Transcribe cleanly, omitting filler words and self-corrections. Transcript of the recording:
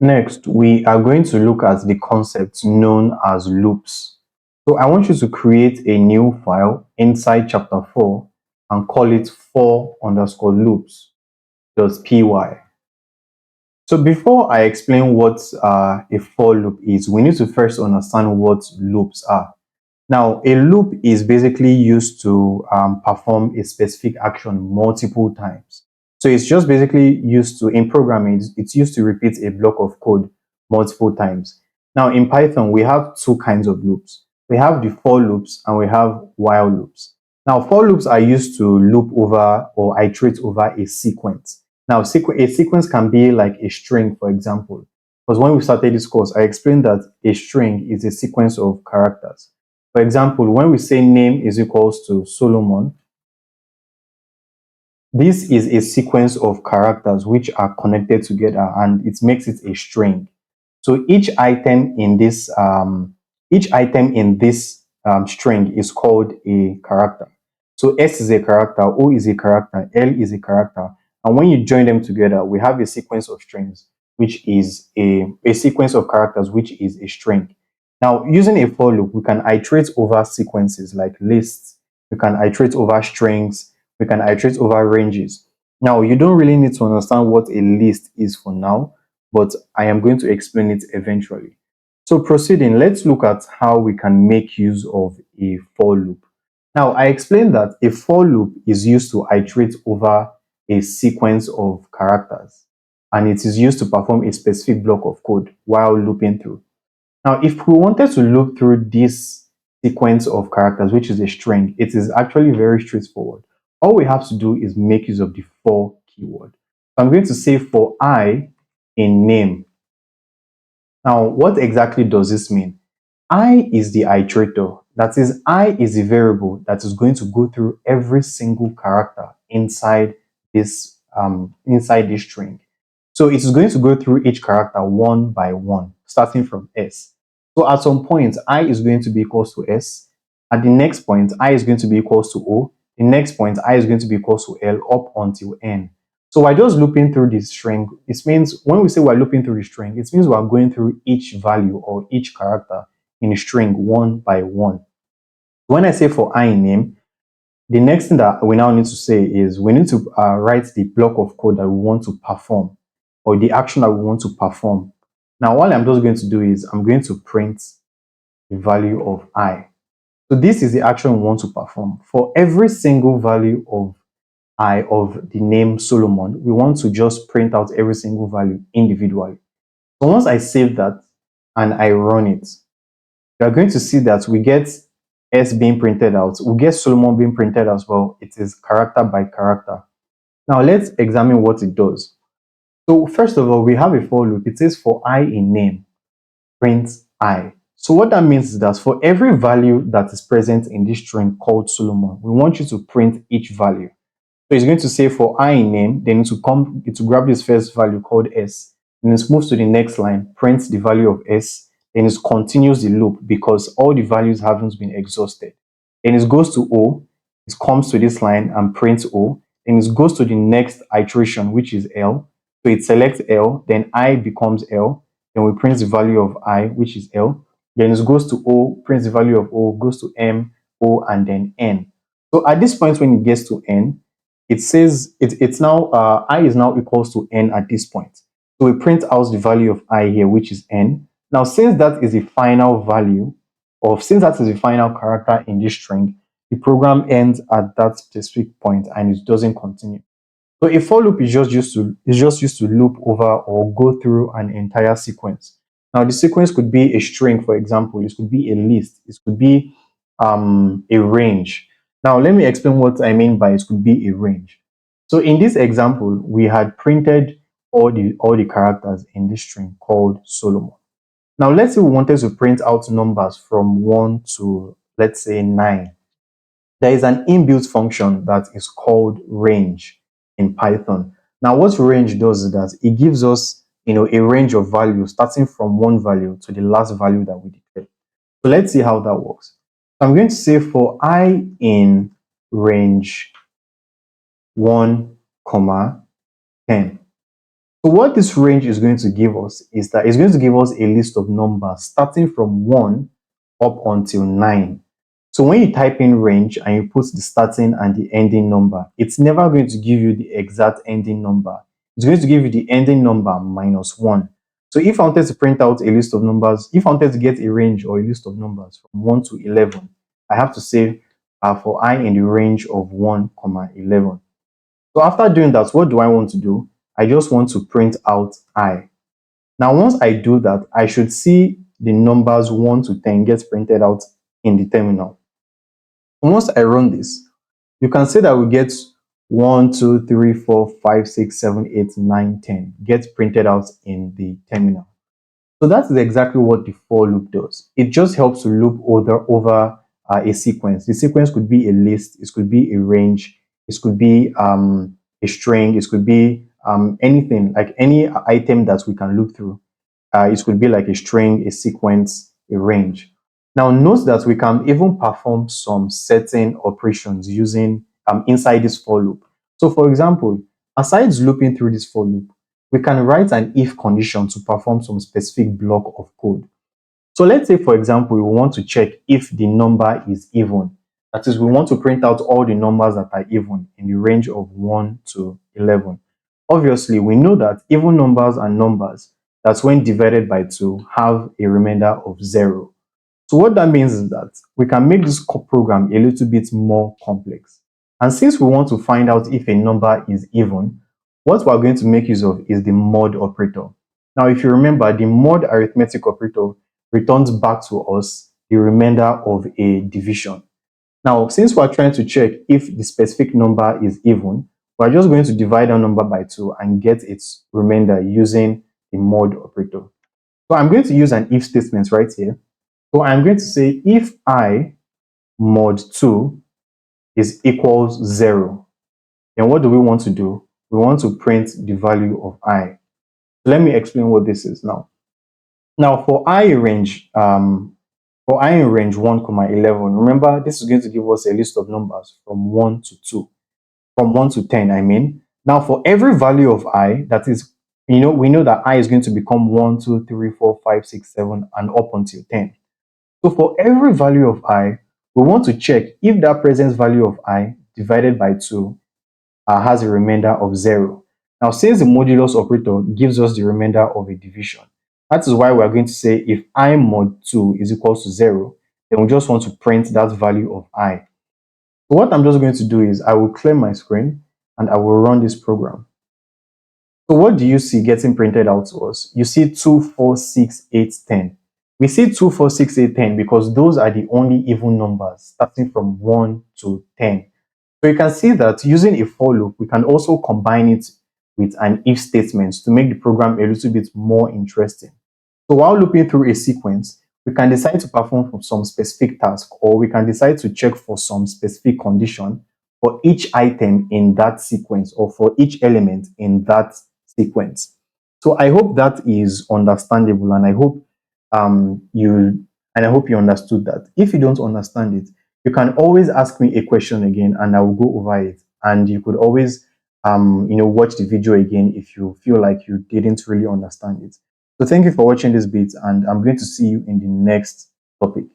Next, we are going to look at the concept known as loops. So I want you to create a new file inside chapter 4 and call it 4 underscore loops.py. So before I explain what a for loop is, we need to first understand what loops are. Now, a loop is basically used to perform a specific action multiple times. So it's just basically used to, in programming, it's used to repeat a block of code multiple times. Now, in Python, we have two kinds of loops. We have the for loops and we have while loops. Now, for loops are used to loop over or iterate over a sequence. Now, a sequence can be like a string, for example. Because when we started this course, I explained that a string is a sequence of characters. For example, when we say name is equals to Solomon, this is a sequence of characters which are connected together and it makes it a string. So each item in this string is called a character. So S is a character, O is a character, L is a character. And when you join them together, we have a sequence of strings, which is a sequence of characters, which is a string. Now, using a for loop, we can iterate over sequences like lists, we can iterate over strings, we can iterate over ranges. Now, you don't really need to understand what a list is for now, but I am going to explain it eventually. So proceeding, let's look at how we can make use of a for loop. Now, I explained that a for loop is used to iterate over a sequence of characters, and it is used to perform a specific block of code while looping through. Now, if we wanted to loop through this sequence of characters, which is a string, it is actually very straightforward. All we have to do is make use of the for keyword. So I'm going to say for I in name. Now, what exactly does this mean? I is the iterator. That is, I is the variable that is going to go through every single character inside this string. So it is going to go through each character one by one, starting from S. So at some point, I is going to be equals to S. At the next point, I is going to be equals to O. The next point, I is going to be equals to L up until N. So we're just looping through this string. It means when we say we're looping through the string, it means we're going through each value or each character in a string one by one. When I say for I in name, the next thing that we now need to say is we need to write the block of code that we want to perform or the action that we want to perform. Now, what I'm just going to do is I'm going to print the value of I. So this is the action we want to perform. For every single value of I of the name Solomon, we want to just print out every single value individually. So once I save that and I run it, you are going to see that we get S being printed out. We get Solomon being printed as well. It is character by character. Now let's examine what it does. So first of all, we have a for loop. It says for I in name, print I. So what that means is that for every value that is present in this string called Solomon, we want you to print each value. So it's going to say for I in name, then to grab this first value called S, then it moves to the next line, prints the value of S, then it continues the loop because all the values haven't been exhausted. Then it goes to O, it comes to this line and prints O, then it goes to the next iteration, which is L. So it selects L, then I becomes L, then we print the value of I, which is L. Then it goes to O, prints the value of O, goes to M, O, and then N. So at this point, when it gets to N, it says it's now I is now equals to N at this point. So we print out the value of I here, which is N. Now, since that is the final value, or since that is the final character in this string, the program ends at that specific point and it doesn't continue. So a for loop is just used to loop over or go through an entire sequence. Now the sequence could be a string, for example. It could be a list. It could be a range. Now let me explain what I mean by it could be a range. So in this example, we had printed all the characters in this string called Solomon. Now let's say we wanted to print out numbers from 1 to, let's say, 9. There is an inbuilt function that is called range in Python. Now, what range does is that it gives us, a range of values starting from one value to the last value that we declare. So let's see how that works. So I'm going to say for I in range 1, comma 10. So what this range is going to give us is that it's going to give us a list of numbers starting from 1 up until 9. So when you type in range and you put the starting and the ending number, it's never going to give you the exact ending number. It's going to give you the ending number minus 1. So if I wanted to print out a list of numbers, if I wanted to get a range or a list of numbers from 1 to 11, I have to say for I in the range of 1, 11. So after doing that, what do I want to do? I just want to print out I. Now, once I do that, I should see the numbers 1 to 10 get printed out in the terminal. Once I run this, you can see that we get 1, 2, 3, 4, 5, 6, 7, 8, 9, 10 get printed out in the terminal. So that is exactly what the for loop does. It just helps to loop over a sequence. The sequence could be a list, it could be a range, it could be a string, it could be anything, like any item that we can loop through. It could be like a string, a sequence, a range. Now note that we can even perform some certain operations using inside this for loop. So for example, aside looping through this for loop, we can write an if condition to perform some specific block of code. So let's say, for example, we want to check if the number is even. That is, we want to print out all the numbers that are even in the range of 1 to 11. Obviously, we know that even numbers are numbers that when divided by 2 have a remainder of 0. So what that means is that we can make this program a little bit more complex. And since we want to find out if a number is even, what we're going to make use of is the mod operator. Now, if you remember, the mod arithmetic operator returns back to us the remainder of a division. Now, since we're trying to check if the specific number is even, we're just going to divide that number by 2 and get its remainder using the mod operator. So I'm going to use an if statement right here. So I'm going to say if I mod 2 is equals 0, then what do we want to do? We want to print the value of I. Let me explain what this is now. Now for I in range 1, 11, remember this is going to give us a list of numbers from 1 to 2, from 1 to 10, I mean. Now for every value of I, that is, we know that I is going to become 1, 2, 3, 4, 5, 6, 7, and up until 10. So for every value of I, we want to check if that present value of I divided by 2 has a remainder of 0. Now, since the modulus operator gives us the remainder of a division, that is why we're going to say if I mod 2 is equals to 0, then we just want to print that value of I. So what I'm just going to do is I will clear my screen and I will run this program. So what do you see getting printed out to us? You see 2, 4, 6, 8, 10. We see 2, 4, 6, 8, 10 because those are the only even numbers starting from 1 to 10. So you can see that using a for loop, we can also combine it with an if statement to make the program a little bit more interesting. So while looping through a sequence, we can decide to perform some specific task, or we can decide to check for some specific condition for each item in that sequence or for each element in that sequence. So I hope that is understandable, and I hope you understood that. If you don't understand it, you can always ask me a question again and I will go over it. And you could always watch the video again if you feel like you didn't really understand it. So thank you for watching this bit, and I'm going to see you in the next topic.